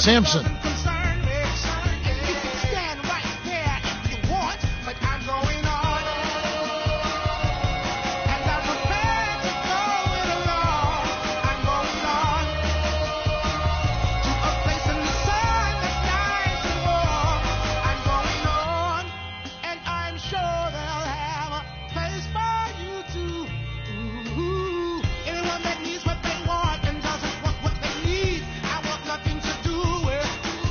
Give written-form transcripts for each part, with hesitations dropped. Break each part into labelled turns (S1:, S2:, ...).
S1: Sampson.
S2: Anyone that needs what they want and doesn't want what they need, I want nothing to do with.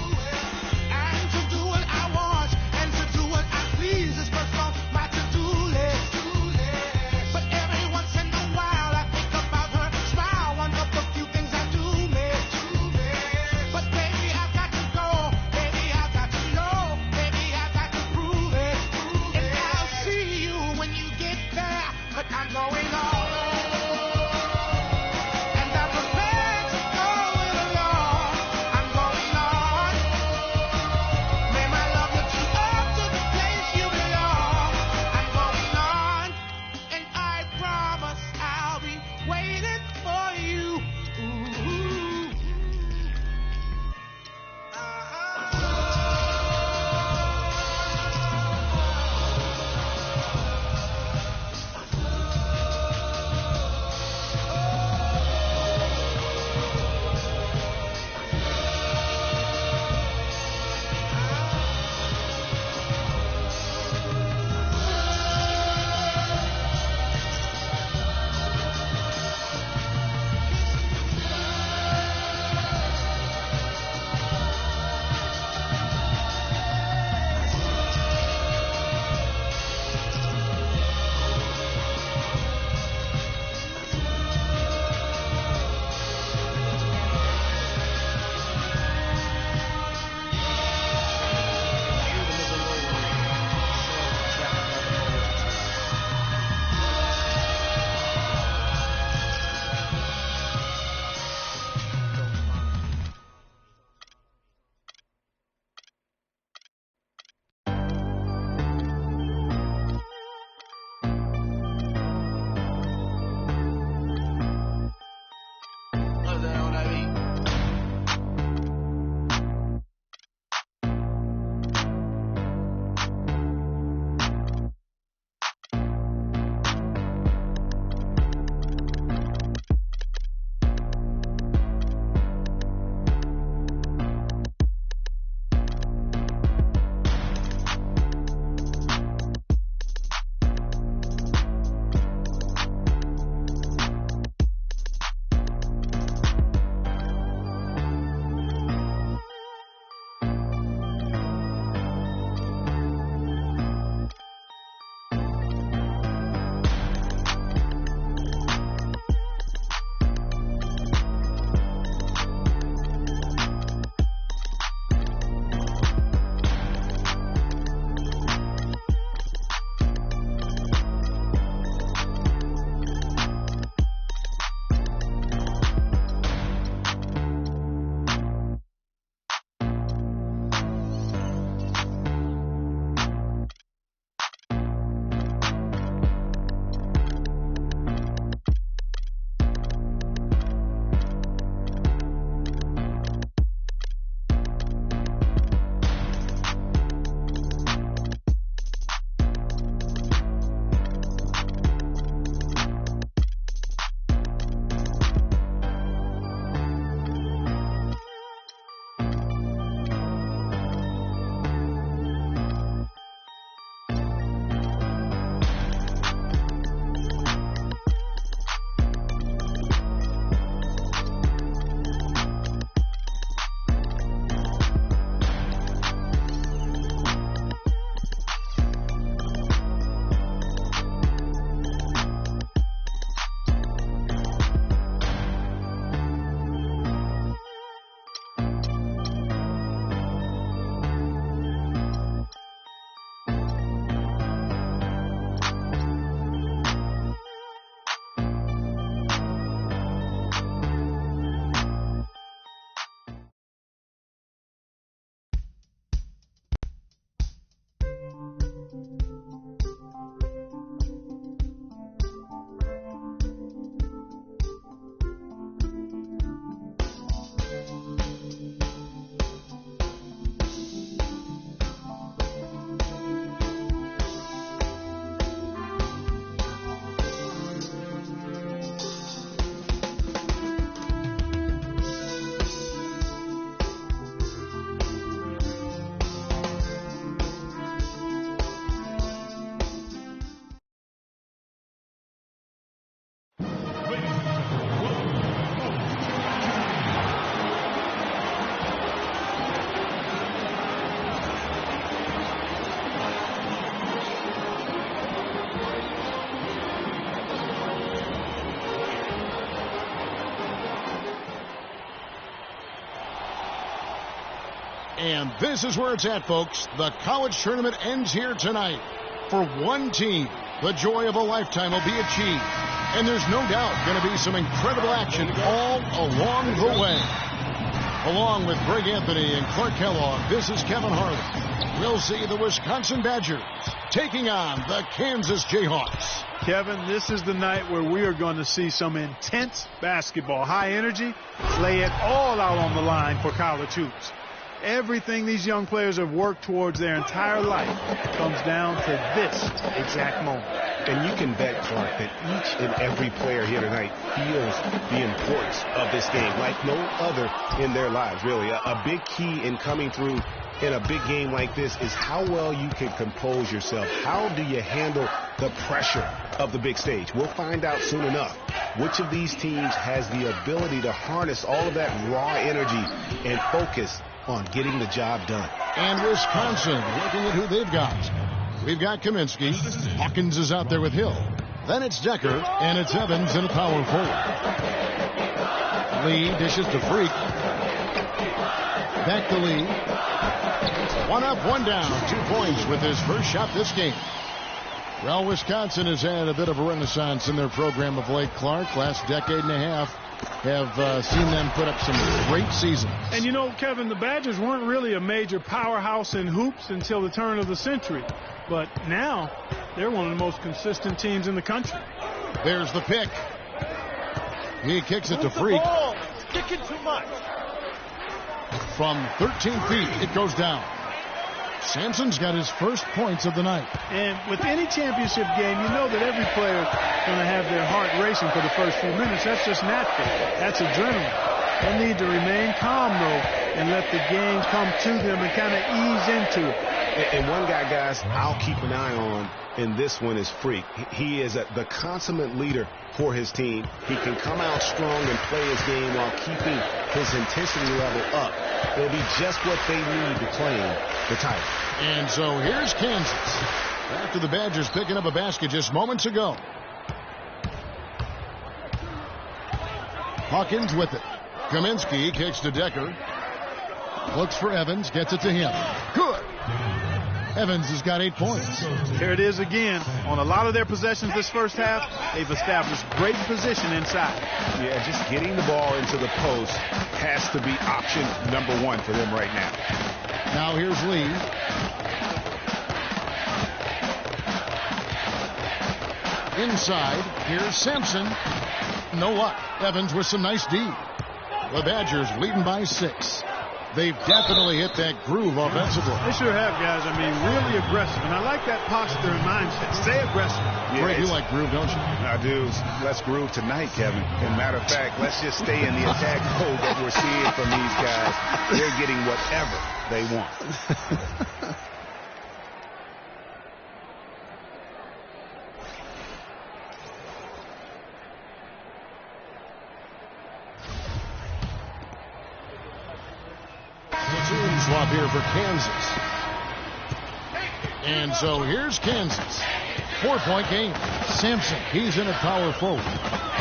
S1: And this is where it's at, folks. The college tournament ends here tonight. For one team, the joy of a lifetime will be achieved. And there's no doubt going to be some incredible action all along the way. Along with Greg Anthony and Clark Kellogg, this is Kevin Harlan. We'll see the Wisconsin Badgers taking on the Kansas Jayhawks.
S2: Kevin, this is the night where we are going to see some intense basketball. High energy, lay it all out on the line for college hoops. Everything these young players have worked towards their entire life comes down to this exact moment.
S3: And you can bet, Clark, that each and every player here tonight feels the importance of this game like no other in their lives, really. A big key in coming through in a big game like this is how well you can compose yourself. How do you handle the pressure of the big stage? We'll find out soon enough which of these teams has the ability to harness all of that raw energy and focus on getting the job done.
S1: And Wisconsin looking at who they've got. We've got Kaminsky. Hawkins is out there with Hill. Then it's Decker, and it's Evans in a power forward. Lee dishes to Freak. Back to Lee. One up, one down. 2 points with his first shot this game. Well, Wisconsin has had a bit of a renaissance in their program of late, Clark. Last decade and a half have seen them put up some great seasons.
S2: And you know, Kevin, the Badgers weren't really a major powerhouse in hoops until the turn of the century. But now, they're one of the most consistent teams in the country.
S1: There's the pick. He kicks it to Freak.
S4: Sticking too much.
S1: From 13 feet, it goes down. Sampson's got his first points of the night.
S2: And with any championship game, you know that every player is going to have their heart racing for the first few minutes. That's just natural. That's adrenaline. They need to remain calm, though, and let the game come to them and kind of ease into it.
S3: And one guy, guys, I'll keep an eye on in this one is Freak. He is the consummate leader for his team. He can come out strong and play his game while keeping his intensity level up. It'll be just what they need to claim the title.
S1: And so here's Kansas. After the Badgers picking up a basket just moments ago. Hawkins with it. Kaminsky kicks to Decker. Looks for Evans. Gets it to him. Good. Evans has got 8 points.
S2: Here it is again. On a lot of their possessions this first half, they've established great position inside.
S3: Yeah, just getting the ball into the post has to be option number one for them right now.
S1: Now here's Lee. Inside, here's Sampson. Know what? Evans with some nice D. The Badgers leading by 6. They've definitely hit that groove offensively.
S2: They sure have, guys. I mean, really aggressive. And I like that posture and mindset. Stay aggressive.
S1: Yeah, Greg, you like groove, don't you?
S3: I do. Let's groove tonight, Kevin. And matter of fact, let's just stay in the attack mode that we're seeing from these guys. They're getting whatever they want.
S1: Swap here for Kansas. And so here's Kansas. 4-point game. Sampson, he's in at power forward.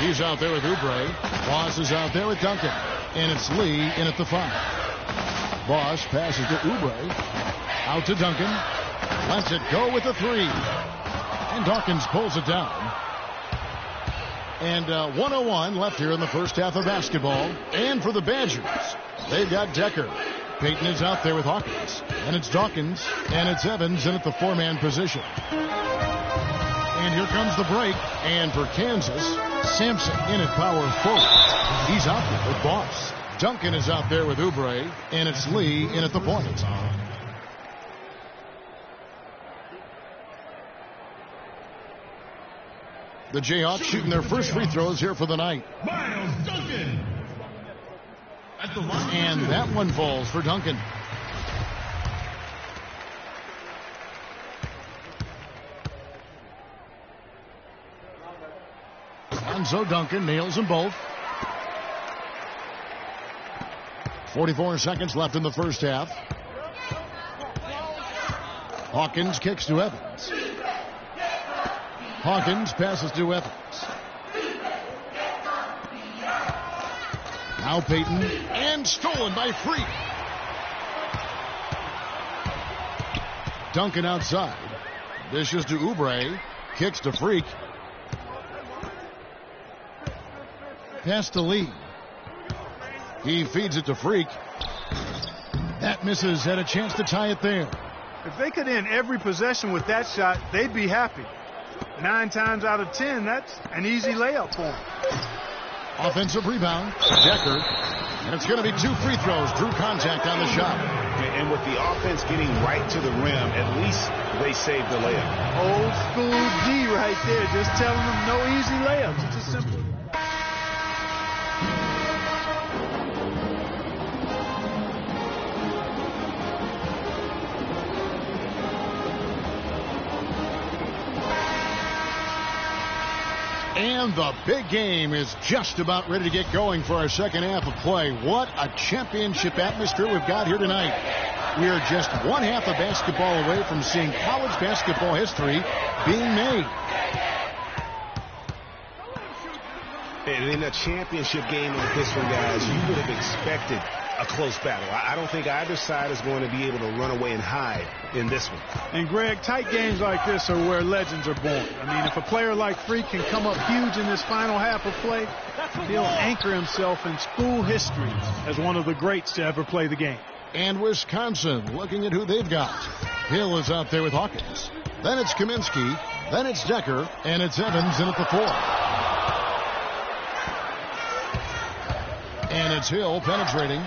S1: He's out there with Oubre. Boss is out there with Duncan. And it's Lee in at the 5. Boss passes to Oubre. Out to Duncan. Lets it go with the 3. And Dawkins pulls it down. And 1:01 left here in the first half of basketball. And for the Badgers, they've got Decker. Payton is out there with Hawkins. And it's Dawkins. And it's Evans in at the 4-man position. And here comes the break. And for Kansas, Sampson in at power forward. He's out there with Boss. Duncan is out there with Oubre. And it's Lee in at the point. The Jayhawks shooting their first free throws here for the night.
S5: Miles Duncan.
S1: And that one falls for Duncan. And so Duncan nails them both. 44 seconds left in the first half. Hawkins kicks to Evans. Hawkins passes to Evans. Now Payton, and stolen by Freak. Duncan outside. Dishes to Oubre. Kicks to Freak. Pass to Lee. He feeds it to Freak. That misses. Had a chance to tie it there.
S2: If they could end every possession with that shot, they'd be happy. 9 times out of 10, that's an easy layup for them.
S1: Offensive rebound. Decker. And it's going to be 2 free throws. Drew contact on the shot.
S3: And with the offense getting right to the rim, at least they saved the layup.
S2: Old school D right there, just telling them no easy layups. It's just simple.
S1: And the big game is just about ready to get going for our second half of play. What a championship atmosphere we've got here tonight. We are just one half of basketball away from seeing college basketball history being made.
S3: And in a championship game like this one, guys, you would have expected a close battle. I don't think either side is going to be able to run away and hide in this one.
S2: And, Greg, tight games like this are where legends are born. I mean, if a player like Freak can come up huge in this final half of play, he'll anchor himself in school history as one of the greats to ever play the game.
S1: And Wisconsin looking at who they've got. Hill is out there with Hawkins. Then it's Kaminsky. Then it's Decker. And it's Evans in at the 4. And it's Hill penetrating.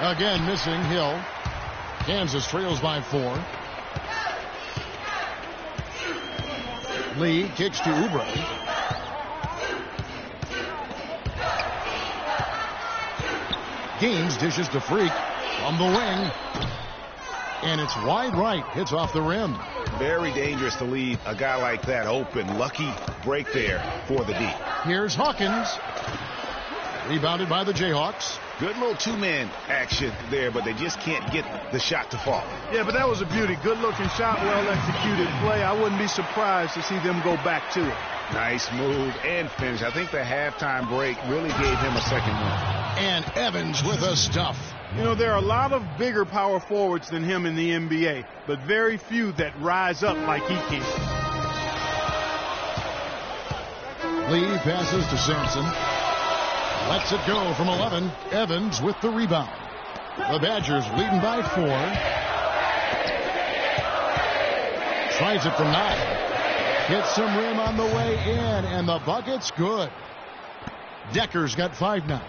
S1: Again missing Hill. Kansas trails by 4. Lee kicks to Oubre. Gaines dishes to Freak from the wing. And it's wide right. Hits off the rim.
S3: Very dangerous to leave a guy like that open. Lucky break there for the D.
S1: Here's Hawkins. Rebounded by the Jayhawks.
S3: Good little two-man action there, but they just can't get the shot to fall.
S2: Yeah, but that was a beauty. Good-looking shot, well-executed play. I wouldn't be surprised to see them go back to it.
S3: Nice move and finish. I think the halftime break really gave him a second one.
S1: And Evans with a stuff.
S2: You know, there are a lot of bigger power forwards than him in the NBA, but very few that rise up like he can.
S1: Lee passes to Sampson. Lets it go from 11. Evans with the rebound. The Badgers leading by 4. Tries it from 9. Hits some rim on the way in, and the bucket's good. Decker's got 5 now.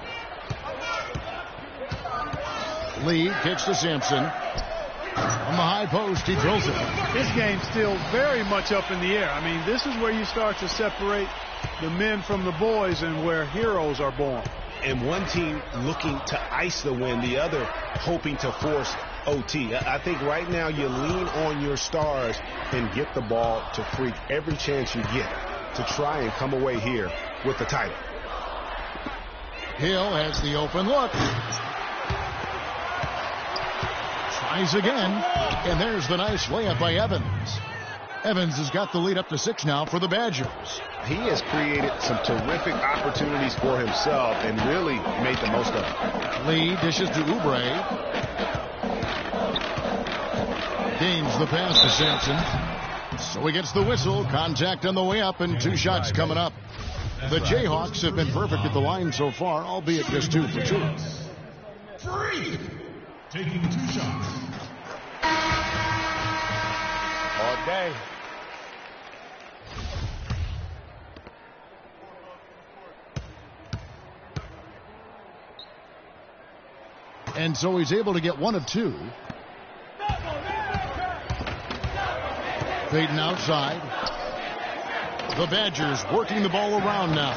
S1: Lee kicks to Sampson. On the high post, he drills it.
S2: This game's still very much up in the air. I mean, this is where you start to separate the men from the boys and where heroes are born.
S3: And one team looking to ice the win, the other hoping to force OT. I think right now you lean on your stars and get the ball to Freak every chance you get to try and come away here with the title.
S1: Hill has the open look. Tries again, and there's the nice layup by Evans. Evans has got the lead up to 6 now for the Badgers.
S3: He has created some terrific opportunities for himself and really made the most of it.
S1: Lee dishes to Oubre. Gains the pass to Sampson. So he gets the whistle. Contact on the way up, and 2 shots coming up. The Jayhawks have been perfect at the line so far, albeit just 2 for 2.
S4: Freak taking 2 shots.
S3: All day.
S1: And so he's able to get 1 of 2. Payton outside. The Badgers working the ball around now.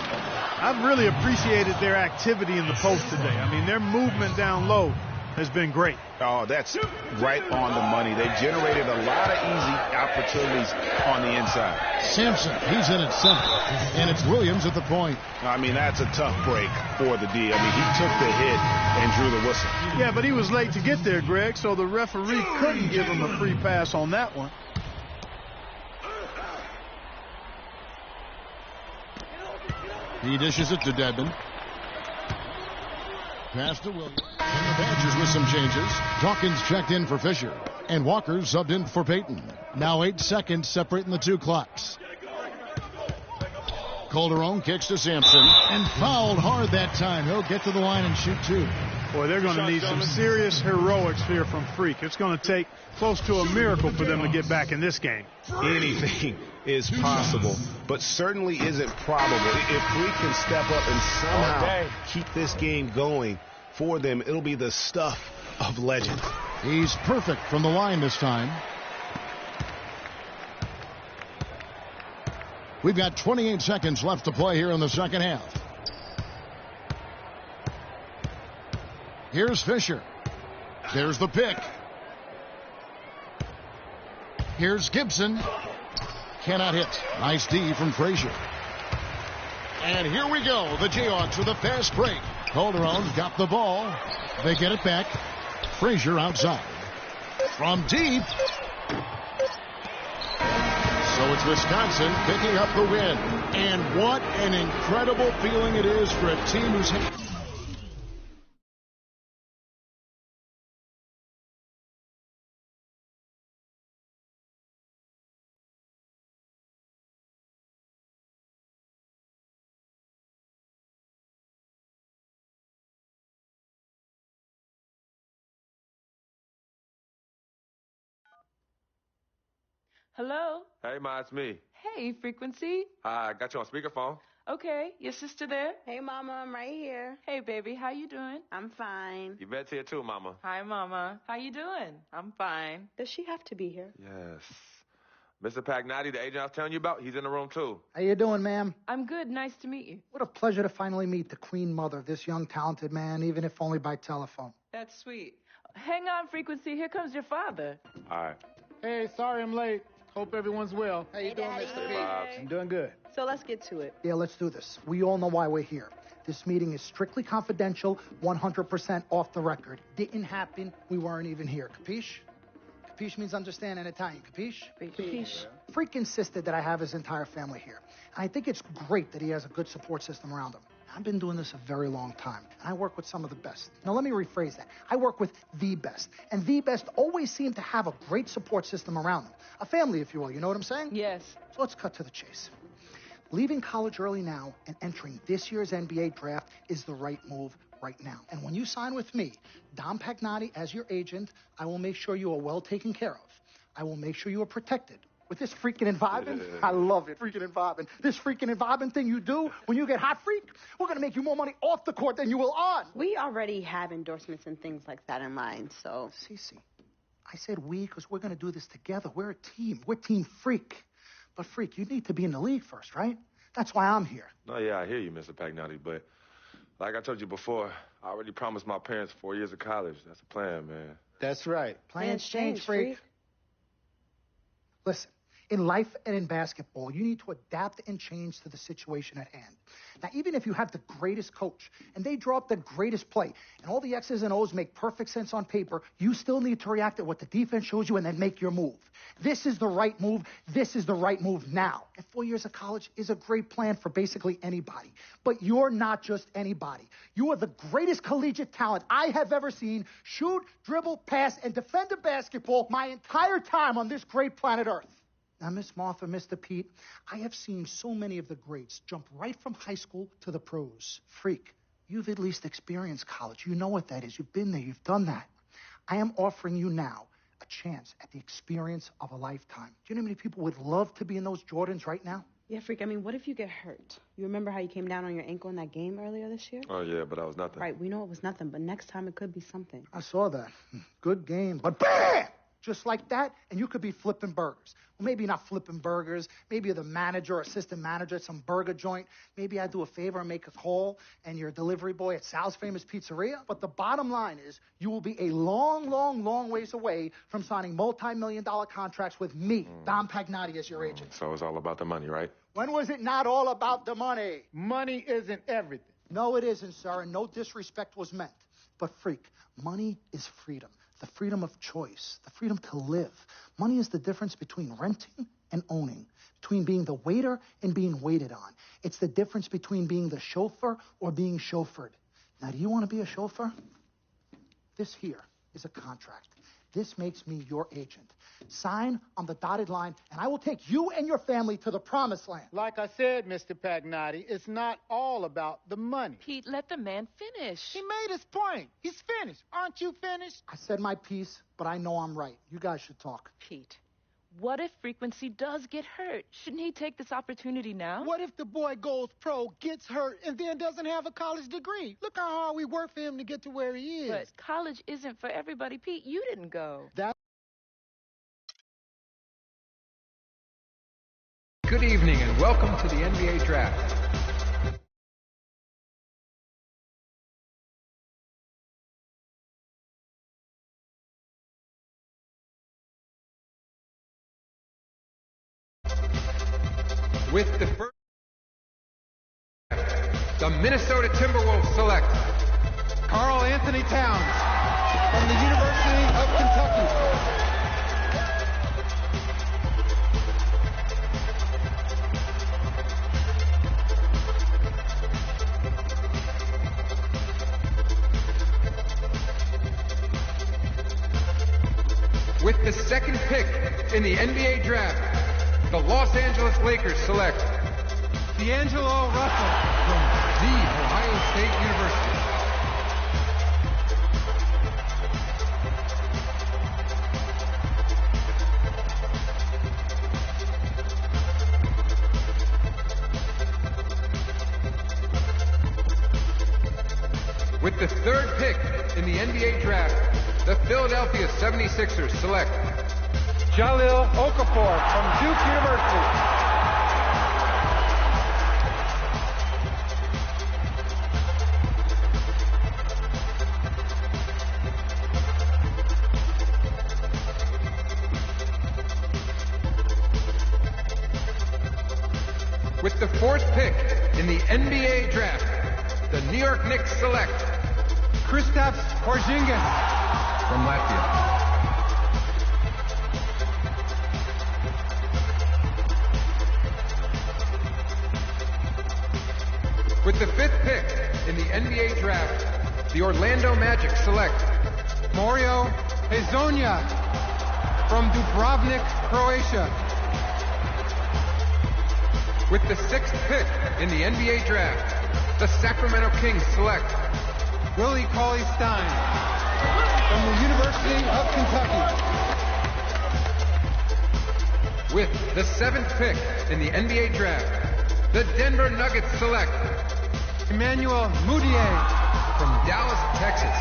S2: I've really appreciated their activity in the post today. I mean, their movement down low has been great.
S3: Oh, that's right on the money. They've generated a lot of easy opportunities on the inside.
S1: Sampson, he's in at center. And it's Williams at the point.
S3: I mean, that's a tough break for the D. I mean, he took the hit and drew the whistle.
S2: Yeah, but he was late to get there, Greg, so the referee couldn't give him a free pass on that one.
S1: He dishes it to Dedmon. Pass to Williams. And the Badgers with some changes. Dawkins checked in for Fisher. And Walker subbed in for Payton. Now 8 seconds separating the two clocks. Calderon kicks to Sampson and fouled hard that time. He'll get to the line and shoot two.
S2: Boy, they're going to need some serious heroics here from Freak. It's going to take close to a miracle for them to get back in this game.
S3: Anything is possible, but certainly isn't probable. If Freak can step up and somehow keep this game going for them, it'll be the stuff of legend.
S1: He's perfect from the line this time. We've got 28 seconds left to play here in the second half. Here's Fisher. There's the pick. Here's Gibson. Cannot hit. Nice D from Frazier. And here we go. The Jayhawks with a fast break. Calderon's got the ball. They get it back. Frazier outside. From deep. So it's Wisconsin picking up the win. And what an incredible feeling it is for a team who's...
S5: Hello?
S6: Hey, Ma, it's me.
S5: Hey, Frequency.
S6: Hi, I got you on speakerphone.
S5: Okay, your sister there?
S7: Hey, Mama, I'm right here.
S5: Hey, baby, how you doing?
S7: I'm fine.
S6: Yvette's here too, Mama.
S5: Hi, Mama. How you doing? I'm fine.
S7: Does she have to be here?
S6: Yes. Mr. Pagnotti, the agent I was telling you about, he's in the room too.
S8: How you doing, ma'am?
S5: I'm good. Nice to meet you.
S8: What a pleasure to finally meet the queen mother of this young, talented man, even if only by telephone.
S5: That's sweet. Hang on, Frequency. Here comes your father.
S6: All right.
S9: Hey, sorry I'm late. Hope everyone's well.
S8: How you doing,
S7: Daddy.
S8: Mr. P?
S6: Bobs.
S9: I'm doing good.
S7: So let's get to it.
S8: Yeah, let's do this. We all know why we're here. This meeting is strictly confidential, 100% off the record. Didn't happen. We weren't even here. Capiche? Capiche means understand in Italian. Capiche?
S7: Capiche.
S8: Freak insisted that I have his entire family here. And I think it's great that he has a good support system around him. I've been doing this a very long time, and I work with some of the best. Now, let me rephrase that. I work with the best, and the best always seem to have a great support system around them. A family, if you will. You know what I'm saying?
S5: Yes.
S8: So let's cut to the chase. Leaving college early now and entering this year's NBA draft is the right move right now. And when you sign with me, Dom Pagnotti, as your agent, I will make sure you are well taken care of. I will make sure you are protected. With this freaking and vibing, I love it, freaking and vibing. This freaking and vibing thing you do when you get hot, freak, we're going to make you more money off the court than you will on.
S7: We already have endorsements and things like that in mind, so.
S8: Cece, I said we because we're going to do this together. We're a team. We're Team Freak. But, Freak, you need to be in the league first, right? That's why I'm here.
S6: No, yeah, I hear you, Mr. Pagnotti, but like I told you before, I already promised my parents 4 years of college. That's the plan, man.
S9: That's right.
S8: Plans change, Freak. Listen. In life and in basketball, you need to adapt and change to the situation at hand. Now, even if you have the greatest coach and they draw up the greatest play and all the X's and O's make perfect sense on paper, you still need to react to what the defense shows you and then make your move. This is the right move. This is the right move now. And 4 years of college is a great plan for basically anybody. But you're not just anybody. You are the greatest collegiate talent I have ever seen shoot, dribble, pass, and defend a basketball my entire time on this great planet Earth. Now, Miss Martha, Mr. Pete, I have seen so many of the greats jump right from high school to the pros. Freak, you've at least experienced college. You know what that is. You've been there. You've done that. I am offering you now a chance at the experience of a lifetime. Do you know how many people would love to be in those Jordans right now?
S7: Yeah, Freak, I mean, what if you get hurt? You remember how you came down on your ankle in that game earlier this year?
S6: Oh, yeah, but that was nothing.
S7: Right, we know it was nothing, but next time it could be something.
S8: I saw that. Good game. But bam! Just like that, and you could be flipping burgers. Well, maybe not flipping burgers. Maybe you're the manager or assistant manager at some burger joint. Maybe I do a favor and make a call, and you're a delivery boy at Sal's Famous Pizzeria. But the bottom line is you will be a long, long, long ways away from signing multi-million-dollar contracts with me, Dom Pagnotti, as your agent.
S6: So it's all about the money, right?
S8: When was it not all about the money?
S9: Money isn't everything.
S8: No, it isn't, sir, and no disrespect was meant. But, Freak, money is freedom. The freedom of choice, the freedom to live. Money is the difference between renting and owning, between being the waiter and being waited on. It's the difference between being the chauffeur or being chauffeured. Now, do you want to be a chauffeur? This here is a contract. This makes me your agent. Sign on the dotted line, and I will take you and your family to the promised land.
S9: Like I said, Mr. Pagnotti, it's not all about the money.
S5: Pete, let the man finish.
S9: He made his point. He's finished. Aren't you finished?
S8: I said my piece, but I know I'm right. You guys should talk.
S5: Pete, what if Frequency does get hurt? Shouldn't he take this opportunity now?
S9: What if the boy goes pro, gets hurt, and then doesn't have a college degree? Look how hard we work for him to get to where he is.
S5: But college isn't for everybody, Pete. You didn't go.
S10: Good evening and welcome to the NBA Draft. With the first, the Minnesota Timberwolves select Karl Anthony Towns from the University of Kentucky. With the second pick in the NBA Draft, the Los Angeles Lakers select D'Angelo Russell from The Ohio State University. With the third pick in the NBA Draft, the Philadelphia 76ers select Jahlil Okafor from Duke University. With the fourth pick in the NBA Draft, the New York Knicks select Kristaps Porzingis from Latvia. With the fifth pick in the NBA Draft, the Orlando Magic select Mario Hezonja from Dubrovnik, Croatia. With the sixth pick in the NBA Draft, the Sacramento Kings select Willie Cauley-Stein from the University of Kentucky. With the seventh pick in the NBA Draft, the Denver Nuggets select Emmanuel Mudiay from Dallas, Texas.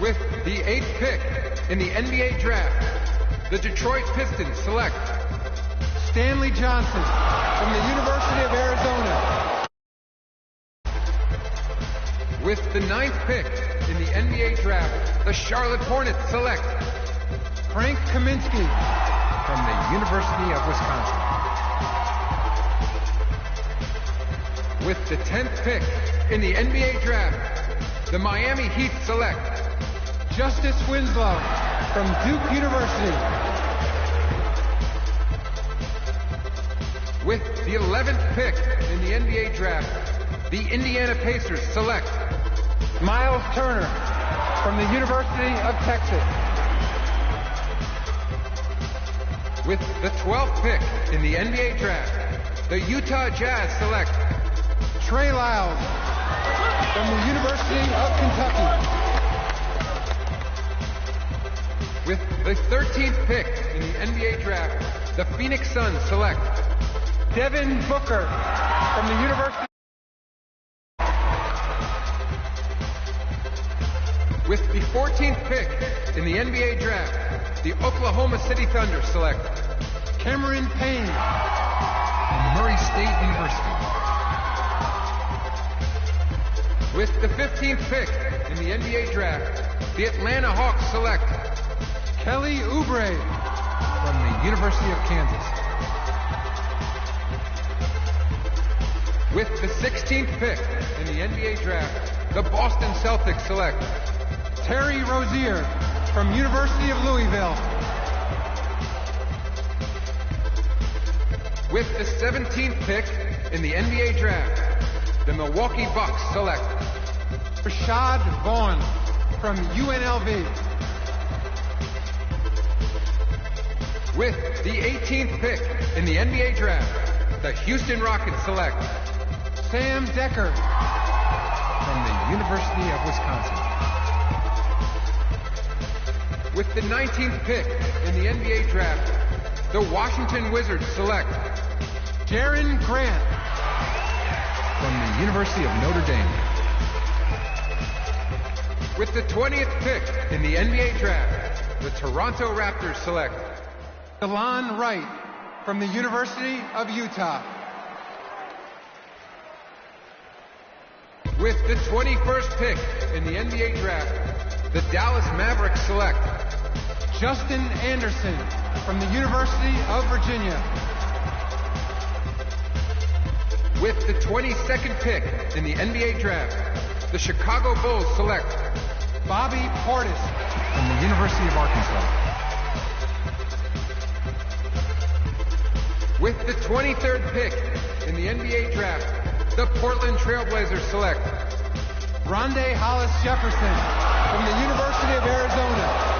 S10: With the eighth pick in the NBA Draft, the Detroit Pistons select Stanley Johnson from the University of Arizona. With the ninth pick in the NBA Draft, the Charlotte Hornets select Frank Kaminsky from the University of Wisconsin. With the 10th pick in the NBA Draft, the Miami Heat select Justice Winslow from Duke University. With the 11th pick in the NBA Draft, the Indiana Pacers select Miles Turner from the University of Texas. With the 12th pick in the NBA Draft, the Utah Jazz select Trey Lyles from the University of Kentucky. With the 13th pick in the NBA Draft, the Phoenix Suns select Devin Booker from the University. With the 14th pick in the NBA Draft, the Oklahoma City Thunder select Cameron Payne from Murray State University. With the 15th pick in the NBA Draft, the Atlanta Hawks select Kelly Oubre from the University of Kansas. With the 16th pick in the NBA Draft, the Boston Celtics select Terry Rozier from University of Louisville. With the 17th pick in the NBA Draft, the Milwaukee Bucks select Rashad Vaughn from UNLV. With the 18th pick in the NBA draft, the Houston Rockets select Sam Dekker from the University of Wisconsin. With the 19th pick in the NBA draft, the Washington Wizards select Jaren Grant from the University of Notre Dame. With the 20th pick in the NBA draft, the Toronto Raptors select Delon Wright from the University of Utah. With the 21st pick in the NBA draft, the Dallas Mavericks select Justin Anderson from the University of Virginia. With the 22nd pick in the NBA draft, the Chicago Bulls select Bobby Portis from the University of Arkansas. With the 23rd pick in the NBA draft, the Portland Trailblazers select Rondae Hollis Jefferson from the University of Arizona.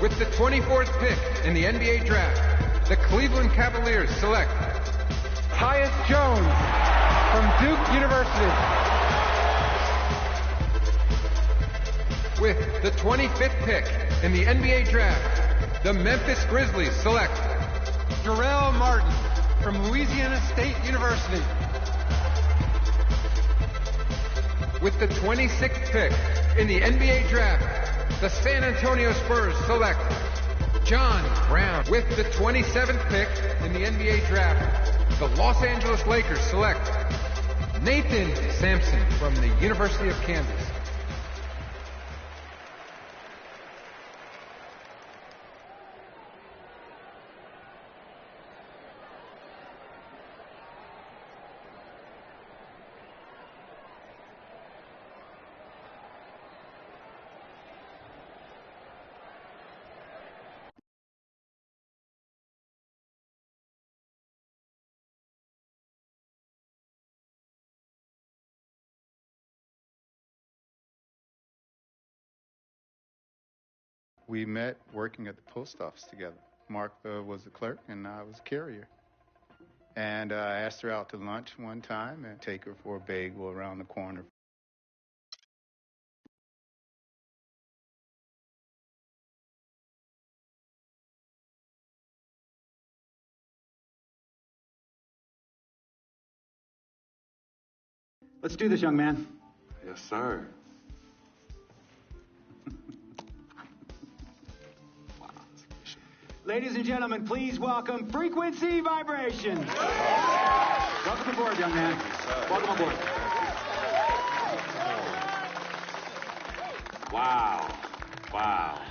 S10: With the 24th pick in the NBA draft, the Cleveland Cavaliers select Tyus Jones from Duke University. With the 25th pick in the NBA draft, the Memphis Grizzlies select Jarrell Martin from Louisiana State University. With the 26th pick in the NBA draft, the San Antonio Spurs select John Brown. With the 27th pick in the NBA draft, the Los Angeles Lakers select Nathan Sampson from the University of Kansas.
S11: We met working at the post office together. Mark was the clerk and I was a carrier. And I asked her out to lunch one time and take her for a bagel around the corner.
S12: Let's do this, young man.
S6: Yes, sir.
S12: Ladies and gentlemen, please welcome Frequency Vibration. Welcome aboard, young man. Welcome aboard. Wow. Wow.